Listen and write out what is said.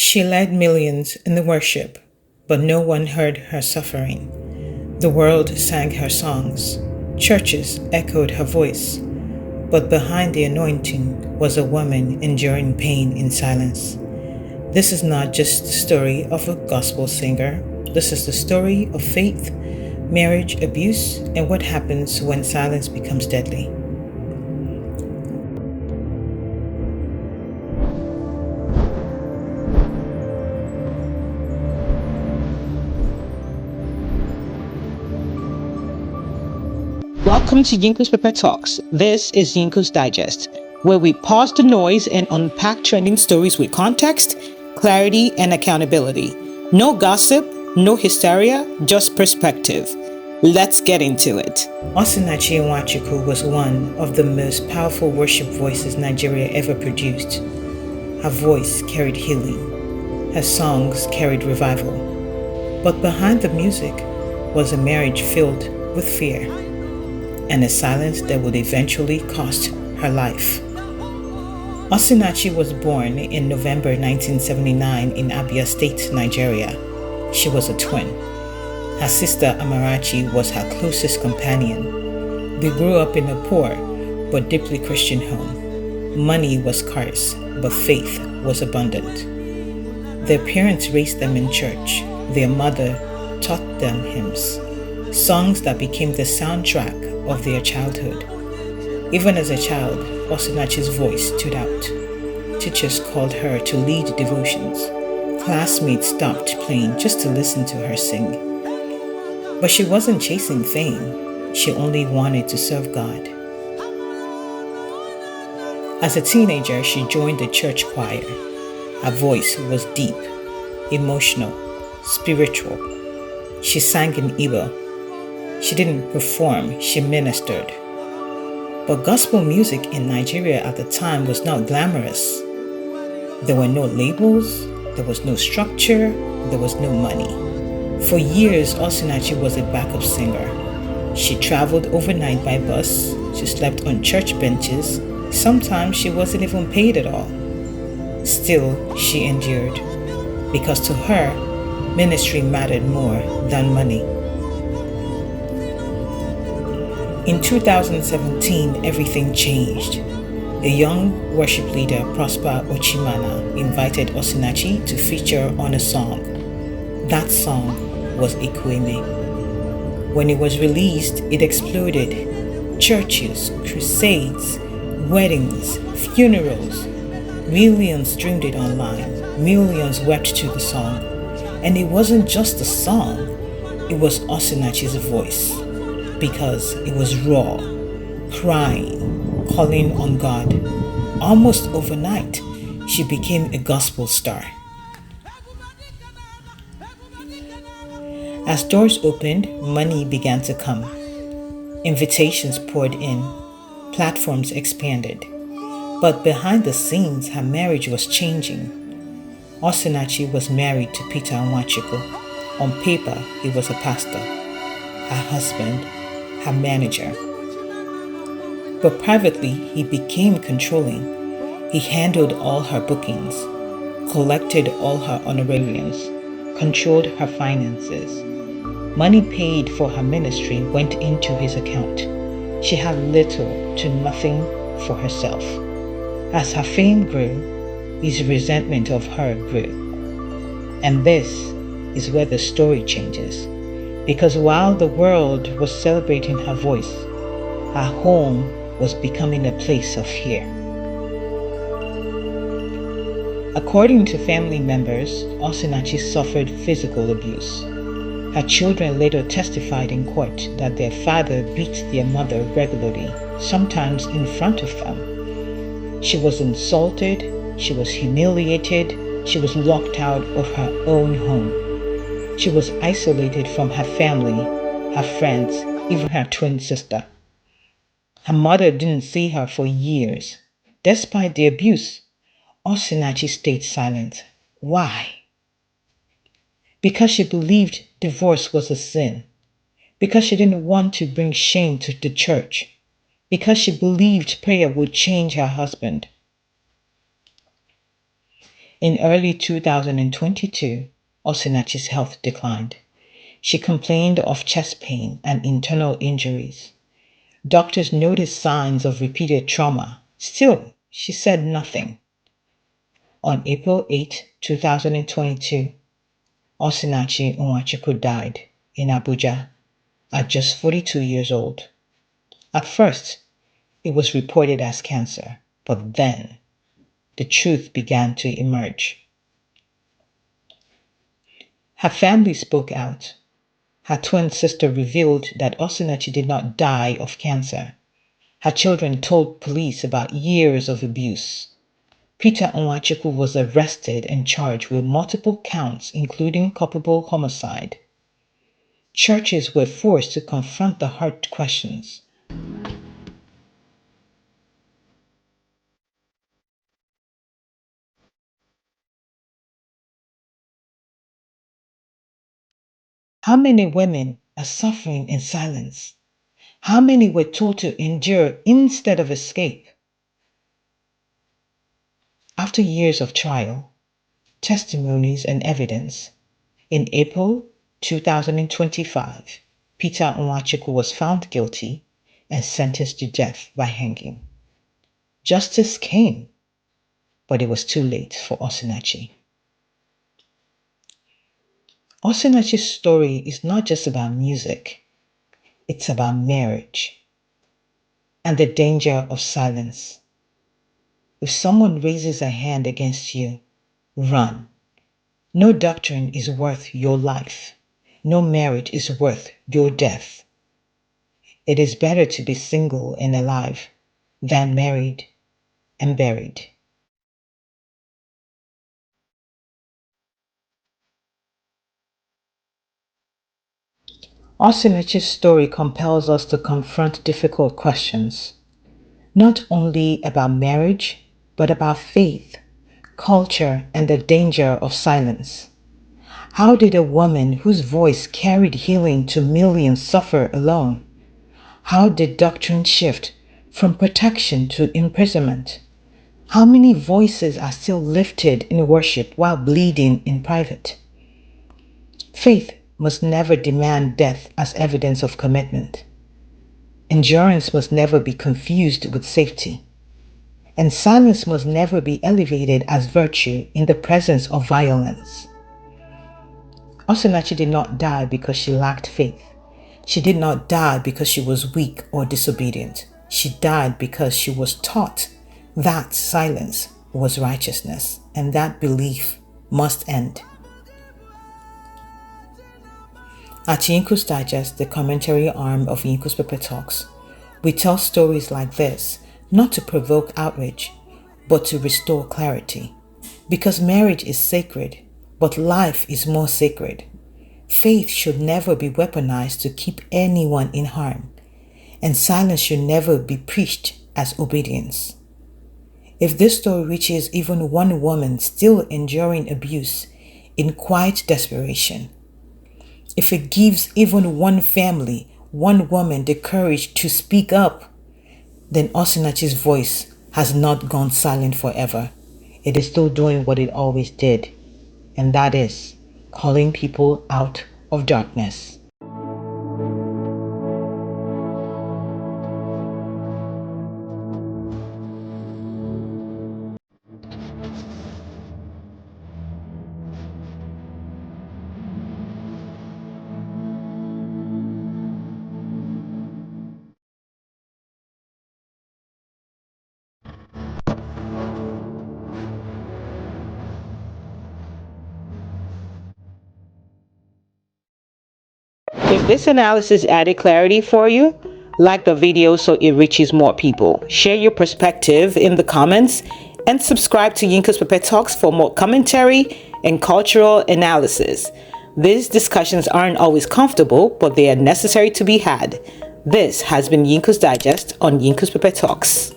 She led millions in the worship, but no one heard her suffering. The world sang her songs. Churches echoed her voice. But behind the anointing was a woman enduring pain in silence. This is not just the story of a gospel singer. This is the story of faith, marriage, abuse, and what happens when silence becomes deadly. Welcome to YinkusPepe Talks. This is Yinkus Digest, where we pause the noise and unpack trending stories with context, clarity, and accountability. No gossip, no hysteria, just perspective. Let's get into it. Osinachi Nwachukwu was one of the most powerful worship voices Nigeria ever produced. Her voice carried healing. Her songs carried revival. But behind the music was a marriage filled with fear and a silence that would eventually cost her life. Osinachi was born in November 1979 in Abia State, Nigeria. She was a twin. Her sister Amarachi was her closest companion. They grew up in a poor but deeply Christian home. Money was scarce, but faith was abundant. Their parents raised them in church. Their mother taught them hymns, songs that became the soundtrack of their childhood. Even as a child, Osinachi's voice stood out. Teachers called her to lead devotions. Classmates stopped playing just to listen to her sing. But she wasn't chasing fame. She only wanted to serve God. As a teenager, she joined the church choir. Her voice was deep, emotional, spiritual. She sang in Igbo. She didn't perform, she ministered. But gospel music in Nigeria at the time was not glamorous. There were no labels, there was no structure, there was no money. For years, Osinachi was a backup singer. She traveled overnight by bus, she slept on church benches, sometimes she wasn't even paid at all. Still, she endured, because to her, ministry mattered more than money. In 2017, everything changed. A young worship leader, Prosper Ochimana, invited Osinachi to feature on a song. That song was Ekwueme. When it was released, it exploded. Churches, crusades, weddings, funerals. Millions streamed it online. Millions wept to the song. And it wasn't just a song, it was Osinachi's voice. Because it was raw, crying, calling on God. Almost overnight, she became a gospel star. As doors opened, money began to come. Invitations poured in. Platforms expanded. But behind the scenes, her marriage was changing. Osinachi was married to Peter Nwachukwu. On paper, he was a pastor, her husband, her manager. But privately, he became controlling. He handled all her bookings, collected all her honorariums, controlled her finances. Money paid for her ministry went into his account. She had little to nothing for herself. As her fame grew, his resentment of her grew. And this is where the story changes. Because while the world was celebrating her voice, her home was becoming a place of fear. According to family members, Osinachi suffered physical abuse. Her children later testified in court that their father beat their mother regularly, sometimes in front of them. She was insulted, she was humiliated, she was locked out of her own home. She was isolated from her family, her friends, even her twin sister. Her mother didn't see her for years. Despite the abuse, Osinachi stayed silent. Why? Because she believed divorce was a sin. Because she didn't want to bring shame to the church. Because she believed prayer would change her husband. In early 2022, Osinachi's health declined. She complained of chest pain and internal injuries. Doctors noticed signs of repeated trauma. Still, she said nothing. On April 8, 2022, Osinachi Nwachukwu died in Abuja at just 42 years old. At first, it was reported as cancer, but then the truth began to emerge. Her family spoke out. Her twin sister revealed that Osinachi did not die of cancer. Her children told police about years of abuse. Peter Nwachukwu was arrested and charged with multiple counts, including culpable homicide. Churches were forced to confront the hard questions. How many women are suffering in silence? How many were told to endure instead of escape? After years of trial, testimonies, and evidence, in April 2025, Peter Nwachukwu was found guilty and sentenced to death by hanging. Justice came, but it was too late for Osinachi. Osinachi's story is not just about music, it's about marriage and the danger of silence. If someone raises a hand against you, run. No doctrine is worth your life. No marriage is worth your death. It is better to be single and alive than married and buried. Osinachi's story compels us to confront difficult questions, not only about marriage, but about faith, culture, and the danger of silence. How did a woman whose voice carried healing to millions suffer alone? How did doctrine shift from protection to imprisonment? How many voices are still lifted in worship while bleeding in private? Faith must never demand death as evidence of commitment. Endurance must never be confused with safety. And silence must never be elevated as virtue in the presence of violence. Osinachi did not die because she lacked faith. She did not die because she was weak or disobedient. She died because she was taught that silence was righteousness, and that belief must end. At Yinkus Digest, the commentary arm of YinkusPepe Talks, we tell stories like this not to provoke outrage, but to restore clarity. Because marriage is sacred, but life is more sacred. Faith should never be weaponized to keep anyone in harm, and silence should never be preached as obedience. If this story reaches even one woman still enduring abuse in quiet desperation, if it gives even one family, one woman the courage to speak up, then Osinachi's voice has not gone silent forever. It is still doing what it always did, and that is calling people out of darkness. If this analysis added clarity for you, like the video so it reaches more people. Share your perspective in the comments and subscribe to YinkusPepe Talks for more commentary and cultural analysis. These discussions aren't always comfortable, but they are necessary to be had. This has been Yinkus Digest on YinkusPepe Talks.